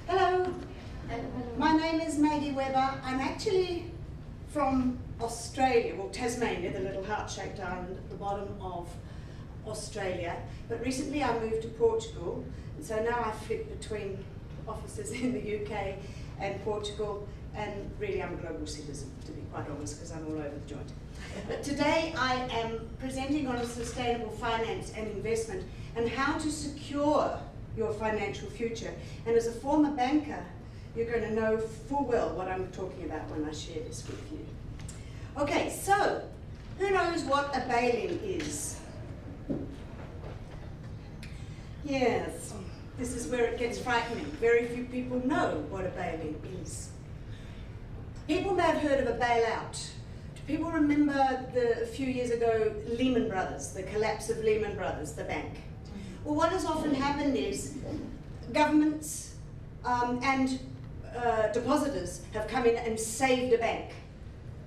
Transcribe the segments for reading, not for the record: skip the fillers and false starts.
Hello, my name is Maggie Weber. I'm actually from Australia, well Tasmania, the little heart-shaped island at the bottom of Australia. But recently I moved to Portugal, and so now I flip between offices in the UK and Portugal, and really I'm a global citizen, to be quite honest, because I'm all over the joint. But today I am presenting on sustainable finance and investment and how to secure your financial future. And as a former banker, you're going to know full well what I'm talking about when I share this with you. Okay, so who knows what a bail-in is? Yes, this is where it gets frightening. Very few people know what a bail-in is. People may have heard of a bailout. Do people remember a few years ago, Lehman Brothers, the collapse of Lehman Brothers, the bank? Well, what has often happened is governments and depositors have come in and saved a bank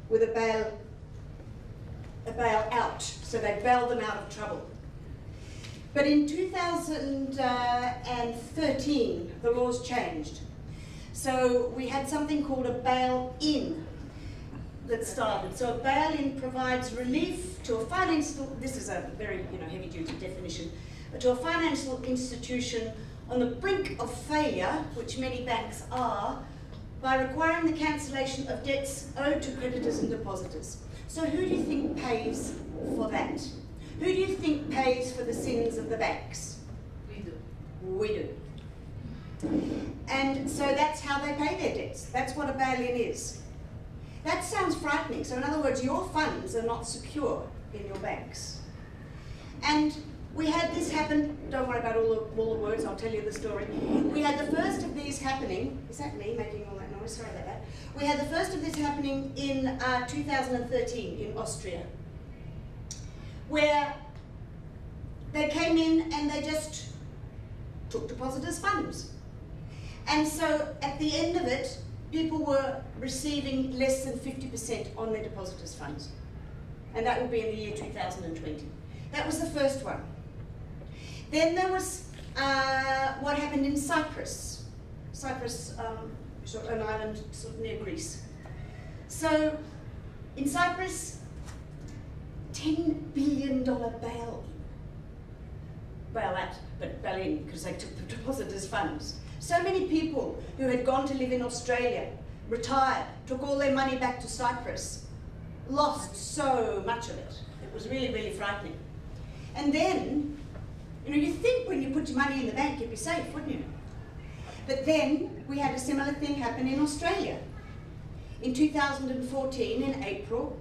with a bailout, so they bailed them out of trouble. But in 2013, the laws changed. So we had something called a bail-in that started. So a bail-in provides relief to a financial, this is a very heavy-duty definition, to a financial institution on the brink of failure, which many banks are, by requiring the cancellation of debts owed to creditors and depositors. So who do you think pays for that? Who do you think pays for the sins of the banks? We do. We do. And so that's how they pay their debts. That's what a bail-in is. That sounds frightening. So in other words, your funds are not secure in your banks. And we had this happen, don't worry about all the words, I'll tell you the story. We had the first of these happening, is that me making all that noise? Sorry about that. We had the first of this happening in 2013 in Austria, where they came in and they just took depositors' funds. And so at the end of it, people were receiving less than 50% on their depositors' funds. And that will be in the year 2020. That was the first one. Then there was what happened in Cyprus. Cyprus, an island sort of near Greece. So in Cyprus, $10 billion bailout, but bail-in because they took the depositors' funds. So many people who had gone to live in Australia, retired, took all their money back to Cyprus, lost so much of it. It was really, really frightening. And then, you think when you put your money in the bank, you'd be safe, wouldn't you? But then we had a similar thing happen in Australia. In 2014, in April,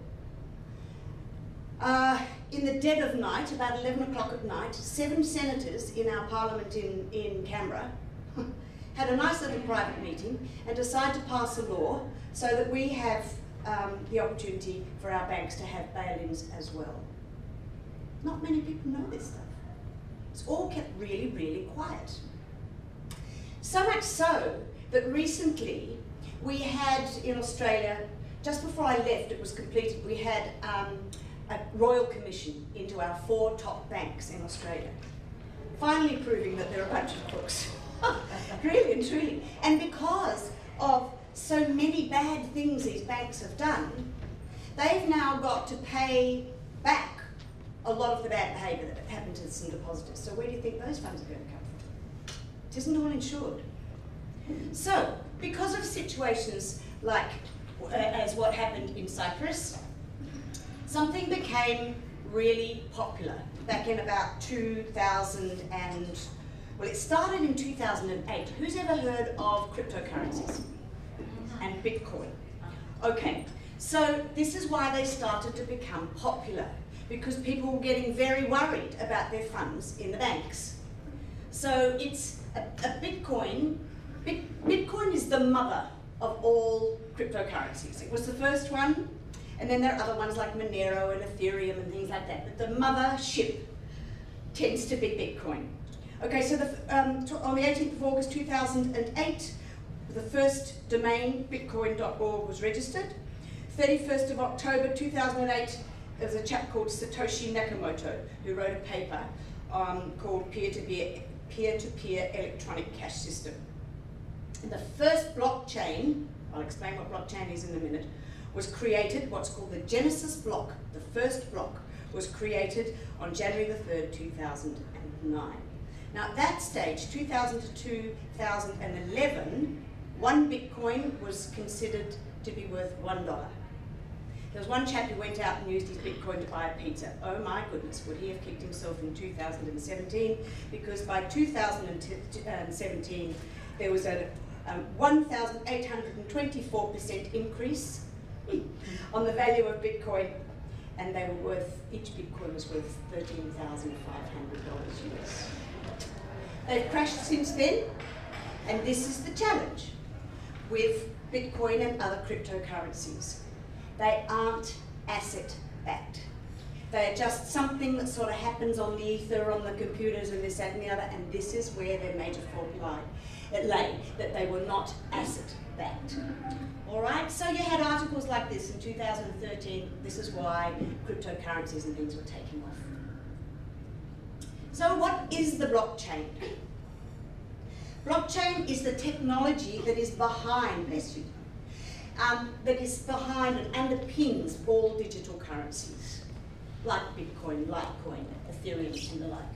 in the dead of night, about 11 o'clock at night, 7 senators in our parliament in Canberra had a nice little private meeting and decided to pass a law so that we have the opportunity for our banks to have bail-ins as well. Not many people know this stuff. It's all kept really, really quiet. So much so that recently we had in Australia, just before I left, it was completed, we had a royal commission into our 4 top banks in Australia, finally proving that they're a bunch of crooks. Really and truly. And because of so many bad things these banks have done, they've now got to pay back a lot of the bad behaviour that happened to some depositors. So where do you think those funds are going to come from? It isn't all insured. So, because of situations like as what happened in Cyprus, something became really popular back in about 2000 and, well, it started in 2008. Who's ever heard of cryptocurrencies and Bitcoin? Okay, so this is why they started to become popular, because people were getting very worried about their funds in the banks. So it's a Bitcoin. Bitcoin is the mother of all cryptocurrencies. It was the first one, and then there are other ones like Monero and Ethereum and things like that. But the mothership tends to be Bitcoin. Okay, so on the 18th of August 2008, the first domain, bitcoin.org, was registered. 31st of October 2008, there was a chap called Satoshi Nakamoto who wrote a paper called Peer-to-Peer Electronic Cash System. the first blockchain, I'll explain what blockchain is in a minute, was created, what's called the Genesis block. The first block was created on January the 3rd, 2009. Now at that stage, 2000 to 2011, one Bitcoin was considered to be worth $1. There was one chap who went out and used his Bitcoin to buy a pizza. Oh my goodness, would he have kicked himself in 2017? Because by 2017, there was a 1,824% increase on the value of Bitcoin, and they were worth, each Bitcoin was worth $13,500 US. They've crashed since then, and this is the challenge with Bitcoin and other cryptocurrencies. They aren't asset-backed. They are just something that sort of happens on the ether, on the computers, and this, that, and the other, and this is where their major fault lay, that they were not asset-backed. All right, so you had articles like this in 2013, this is why cryptocurrencies and things were taking off. So what is the blockchain? Blockchain is the technology that is behind, bless you, that is behind and underpins all digital currencies, like Bitcoin, Litecoin, Ethereum, and the like.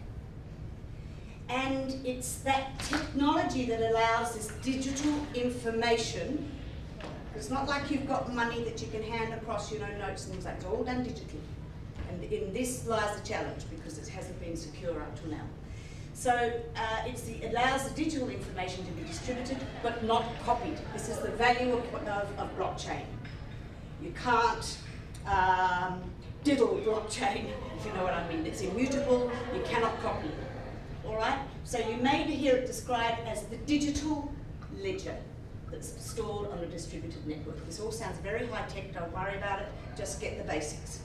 And it's that technology that allows this digital information. It's not like you've got money that you can hand across, you know, notes and things like that. It's all done digitally. And in this lies the challenge, because it hasn't been secure up till now. So it allows the digital information to be distributed, but not copied. This is the value of blockchain. You can't diddle blockchain, if you know what I mean. It's immutable, you cannot copy it. All right? So you may hear it described as the digital ledger that's stored on a distributed network. This all sounds very high-tech, don't worry about it, just get the basics.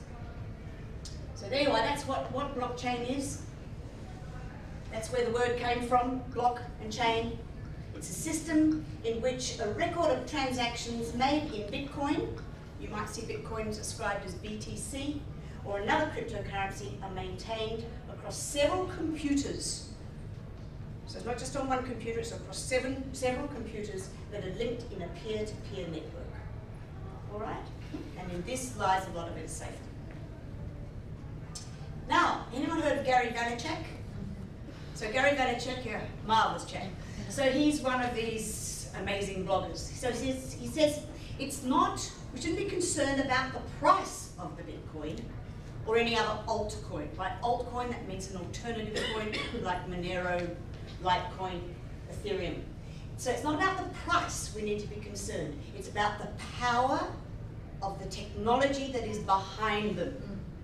So there you are, that's what blockchain is. That's where the word came from, block and chain. It's a system in which a record of transactions made in Bitcoin, you might see Bitcoin described as BTC, or another cryptocurrency, are maintained across several computers. So it's not just on one computer, it's across several computers that are linked in a peer-to-peer network. All right? And in this lies a lot of its safety. Now, anyone heard of Gary Vaynerchuk? So Gary Vaynerchuk, yeah, marvelous chap. So he's one of these amazing bloggers. So he says it's not, we shouldn't be concerned about the price of the Bitcoin or any other altcoin. By altcoin, that means an alternative coin like Monero, Litecoin, Ethereum. So it's not about the price we need to be concerned. It's about the power of the technology that is behind them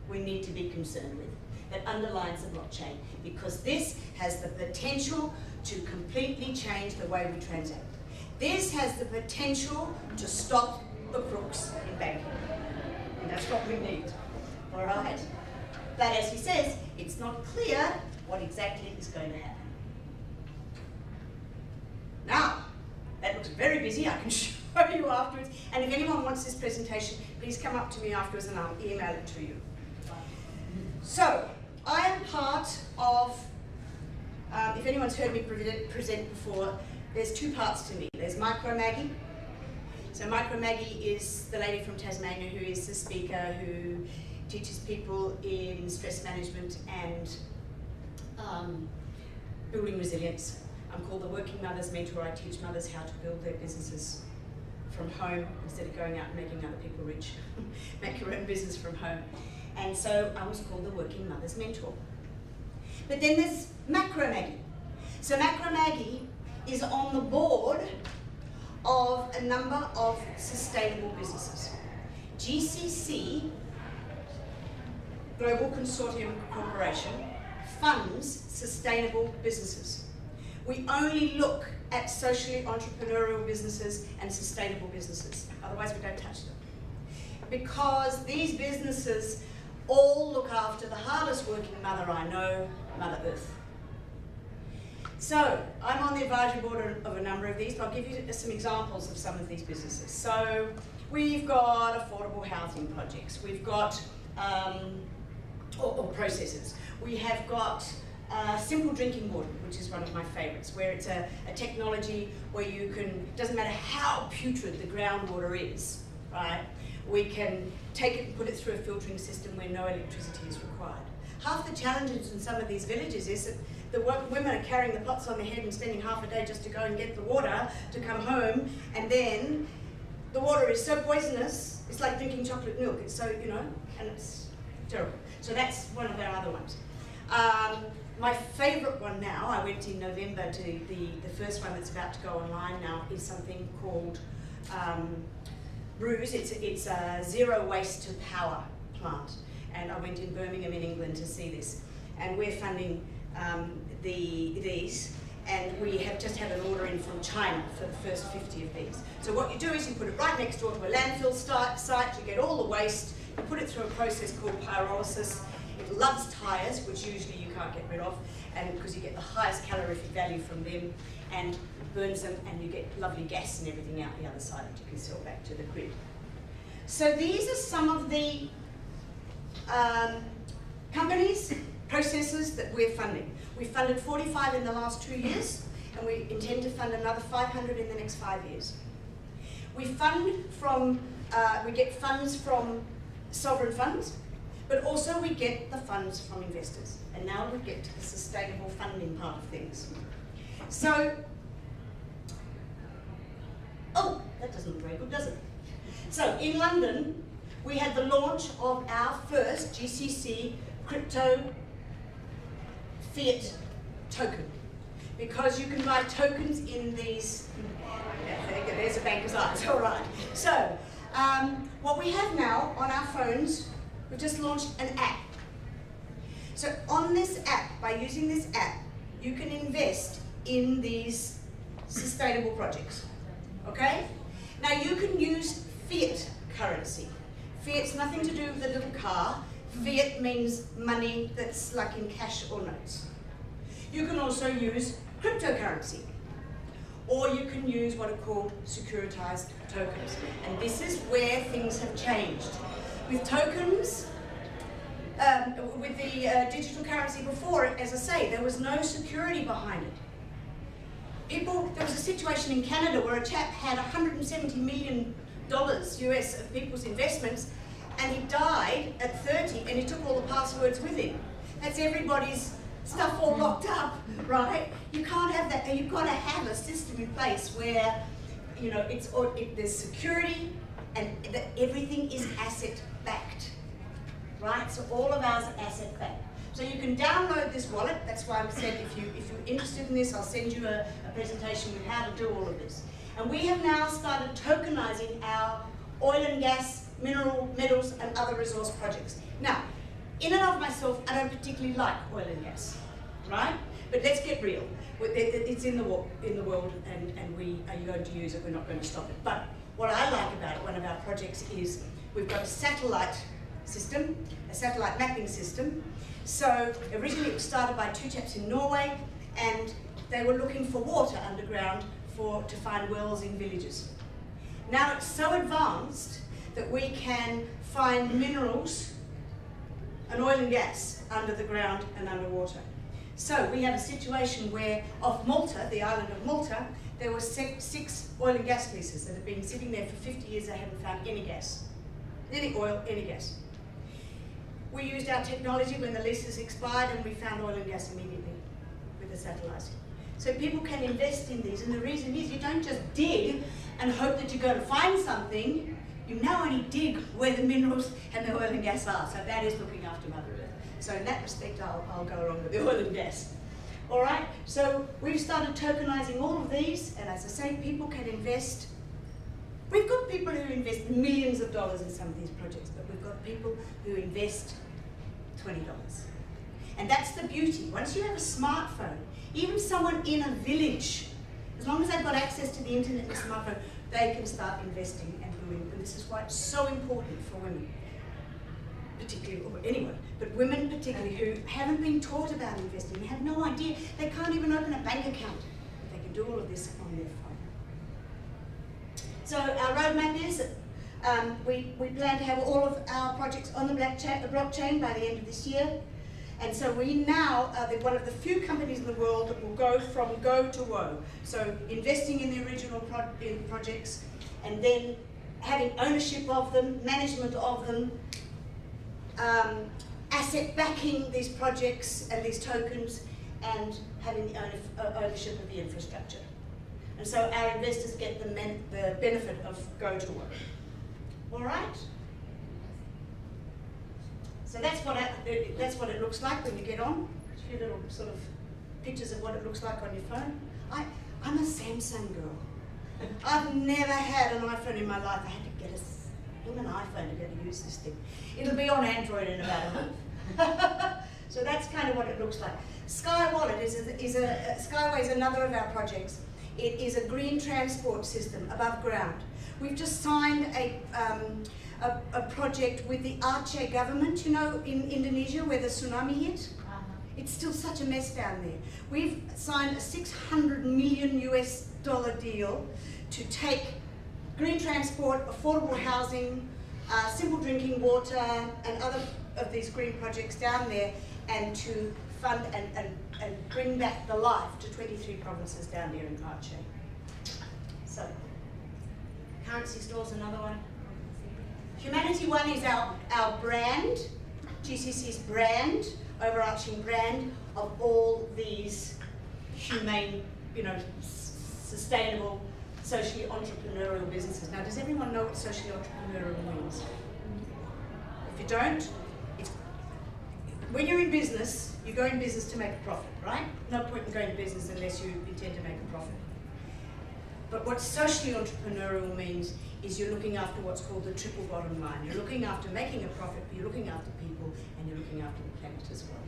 we need to be concerned with, that underlines the blockchain, because this has the potential to completely change the way we transact. This has the potential to stop the crooks in banking. And that's what we need. All right? But as he says, it's not clear what exactly is going to happen. Now, that looks very busy. I can show you afterwards. And if anyone wants this presentation, please come up to me afterwards and I'll email it to you. So, I am part of, if anyone's heard me present before, there's two parts to me. There's Maggie. So Maggie is the lady from Tasmania who is the speaker who teaches people in stress management and building resilience. I'm called the Working Mother's Mentor. I teach mothers how to build their businesses from home instead of going out and making other people rich. Make your own business from home. And so I was called the Working Mother's Mentor. But then there's Maggie. So Maggie is on the board of a number of sustainable businesses. GCC, Global Consortium Corporation, funds sustainable businesses. We only look at socially entrepreneurial businesses and sustainable businesses. Otherwise, we don't touch them. Because these businesses all look after the hardest working mother I know, Mother Earth. So, I'm on the advisory board of a number of these, but I'll give you some examples of some of these businesses. So, we've got affordable housing projects, we've got, or processes. We have got simple drinking water, which is one of my favorites, where it's a technology where you can, doesn't matter how putrid the groundwater is, right? We can take it and put it through a filtering system where no electricity is required. Half the challenges in some of these villages is that the women are carrying the pots on their head and spending half a day just to go and get the water to come home, and then the water is so poisonous, it's like drinking chocolate milk. It's so, you know, and it's terrible. So that's one of our other ones. My favourite one now, I went in November to the first one that's about to go online now, is something called Brews. It's a zero waste to power plant. And I went in Birmingham in England to see this. And we're funding these, and we have just had an order in from China for the first 50 of these. So what you do is you put it right next door to a landfill site, you get all the waste, you put it through a process called pyrolysis. It loves tyres, which usually you can't get rid of, and because you get the highest calorific value from them, and burns them, and you get lovely gas and everything out the other side that you can sell back to the grid. So these are some of the companies, processes that we're funding. We funded 45 in the last 2 years, and we intend to fund another 500 in the next 5 years. We fund from, we get funds from sovereign funds, but also we get the funds from investors. And now we get to the sustainable funding part of things. So, oh, that doesn't look very good, does it? So in London, we had the launch of our first GCC crypto fiat token. Because you can buy tokens in these, there's a banker's eyes, all right. So, what we have now on our phones, we've just launched an app. So on this app, by using this app, you can invest in these sustainable projects, okay? Now you can use fiat currency. Fiat's nothing to do with the little car. Fiat means money that's like in cash or notes. You can also use cryptocurrency, or you can use what are called securitized tokens. And this is where things have changed. With tokens, with the digital currency before it, as I say, there was no security behind it. There was a situation in Canada where a chap had $170 million US of people's investments, and he died at 30, and he took all the passwords with him. That's everybody's stuff all locked up, right? You can't have that. You've got to have a system in place where, you know, there's security, and everything is asset backed, right? So all of ours are asset backed. So you can download this wallet. That's why I said if you're interested in this, I'll send you a presentation with how to do all of this. And we have now started tokenizing our oil and gas, mineral, metals, and other resource projects. Now, in and of myself, I don't particularly like oil and gas, right? But let's get real. It's in the world, and we are going to use it. We're not going to stop it. But what I like about it, one of our projects, is we've got a satellite system, a satellite mapping system. So originally it was started by two chaps in Norway, and they were looking for water underground to find wells in villages. Now it's so advanced that we can find minerals and oil and gas under the ground and underwater. So we have a situation where off Malta, the island of Malta, there were six oil and gas leases that have been sitting there for 50 years. They haven't found any gas, any oil, any gas. We used our technology when the leases expired, and we found oil and gas immediately with the satellites. So people can invest in these, and the reason is you don't just dig and hope that you're going to find something. You now only dig where the minerals and the oil and gas are. So that is looking after Mother Earth. So in that respect, I'll go along with the oil and gas. All right, so we've started tokenizing all of these, and as I say, people can invest. We've got people who invest millions of dollars in some of these projects, but we've got people who invest $20. And that's the beauty. Once you have a smartphone, even someone in a village, as long as they've got access to the internet and a smartphone, they can start investing and doing. And this is why it's so important for women, particularly, or anyone, but women particularly who haven't been taught about investing. They have no idea. They can't even open a bank account, but they can do all of this on their phone. So our roadmap is we plan to have all of our projects on the blockchain by the end of this year. And so we now are one of the few companies in the world that will go from go to woe. So investing in the original projects, and then having ownership of them, management of them, asset backing these projects and these tokens, and having the ownership of the infrastructure. And so our investors get the benefit of go to woe. All right? So that's what it looks like when you get on. A few little sort of pictures of what it looks like on your phone. I'm a Samsung girl. I've never had an iPhone in my life. I had to get an iPhone to be able to use this thing. It'll be on Android in about a month. So that's kind of what it looks like. Sky Wallet Skyway is another of our projects. It is a green transport system above ground. We've just signed a project with the Aceh government, you know, in Indonesia where the tsunami hit. It's still such a mess down there. We've signed a $600 million deal to take green transport, affordable housing, simple drinking water, and other of these green projects down there, and to fund and bring back the life to 23 provinces down there in Aceh. So, Currency Store's another one. Humanity One is our brand, GCC's brand, overarching brand of all these humane, you know, sustainable, socially entrepreneurial businesses. Now, does everyone know what socially entrepreneurial means? If you don't, when you're in business, you go in business to make a profit, right? No point in going to business unless you intend to make a profit. But what socially entrepreneurial means is you're looking after what's called the triple bottom line. You're looking after making a profit, but you're looking after people, and you're looking after the planet as well.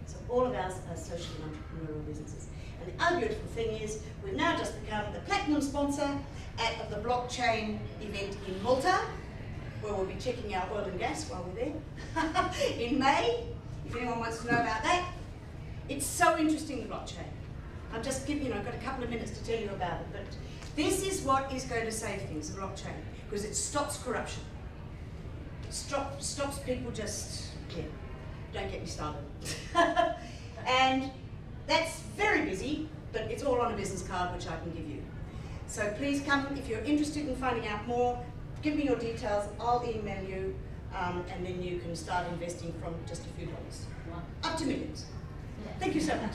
So all of ours are socially entrepreneurial businesses. And the other beautiful thing is we've now just become the platinum sponsor at the blockchain event in Malta, where we'll be checking out oil and gas while we're there in May. If anyone wants to know about that, it's so interesting, the blockchain. I'm just giving, I've got a couple of minutes to tell you about it, but this is what is going to save things, the blockchain, because it stops corruption. Stops people just, don't get me started. And that's very busy, but it's all on a business card, which I can give you. So please come, if you're interested in finding out more, give me your details, I'll email you, and then you can start investing from just a few dollars, up to millions. Thank you so much.